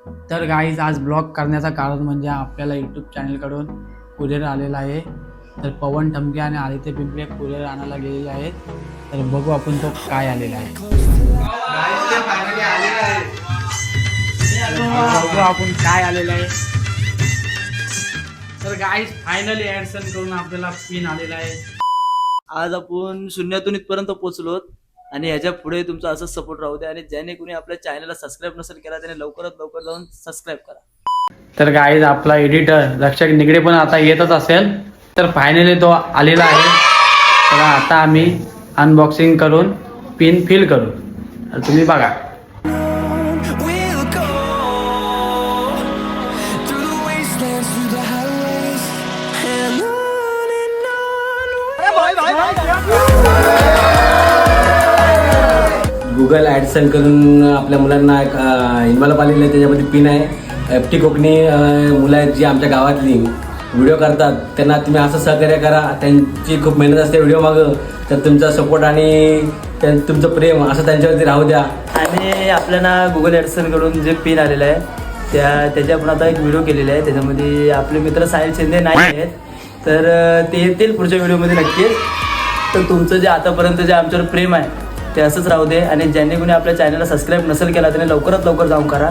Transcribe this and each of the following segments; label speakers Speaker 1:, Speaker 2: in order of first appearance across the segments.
Speaker 1: तर गाईज आज ब्लॉग करण्याचं कारण म्हणजे आपल्याला यूट्यूब चॅनलकडून कुरिअर आलेला आहे. तर पवन ठमके आणि आदित्य पिंपळे कुरिअर आणायला गेलेले आहेत. तर बघू आपण तो काय आलेला आहे. बघू आपण काय आलेलं आहे. तर गाईज फायनली ॲडसन करून आपल्याला पिन आलेला आहे.
Speaker 2: आज आपण शून्यातून इथपर्यंत पोहोचलो आणि ह्याच्या पुढे तुमचा असंच सपोर्ट राहू द्या. आणि ज्याने कोणी आपल्या चॅनलला सबस्क्राईब नसेल केला त्याने लवकरात लवकर जाऊन सबस्क्राईब करा.
Speaker 1: तर गाईज आपला एडिटर रक्षक निगडे पण आता येतच असेल. तर फायनली तो आलेला आहे. तर आता आम्ही अनबॉक्सिंग करून पिन फिल करू. तर तुम्ही बघा.
Speaker 3: गुगल ॲडसन करून आपल्या मुलांना एक इन्व्हॉल्व आलेलं आहे. त्याच्यामध्ये पिन आहे. एफ टी कोकणी मुलं आहेत जी आमच्या गावातली व्हिडिओ करतात, त्यांना तुम्ही असं सहकार्य करा. त्यांची खूप मेहनत असते व्हिडिओ मागं. तर तुमचा सपोर्ट आणि तुमचं प्रेम असं त्यांच्यावरती राहू द्या.
Speaker 2: आणि आपल्याला गुगल ॲडसनकडून जे पिन आलेलं आहे त्याचे आपण आता एक व्हिडिओ केलेला आहे. त्याच्यामध्ये आपले मित्र साहिल शिंदे नाही आहेत, तर ते येतील पुढच्या व्हिडिओमध्ये नक्कीच. तर तुमचं जे आतापर्यंत जे आमच्यावर प्रेम आहे ते असंच राहू दे. आणि ज्यांनी कोणी आपल्या चॅनलला सबस्क्राईब नसेल केला त्याने लवकरात लवकर जाऊन करा.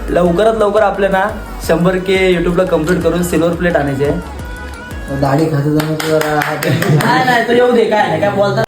Speaker 2: लवकरात लवकर आपल्याला 100K यूट्यूबला कंप्लीट करून सिल्वर प्लेट आणायचे आहे.
Speaker 3: दाढी खातं
Speaker 2: नाही तो येऊ दे, काय नाही काय बोलता.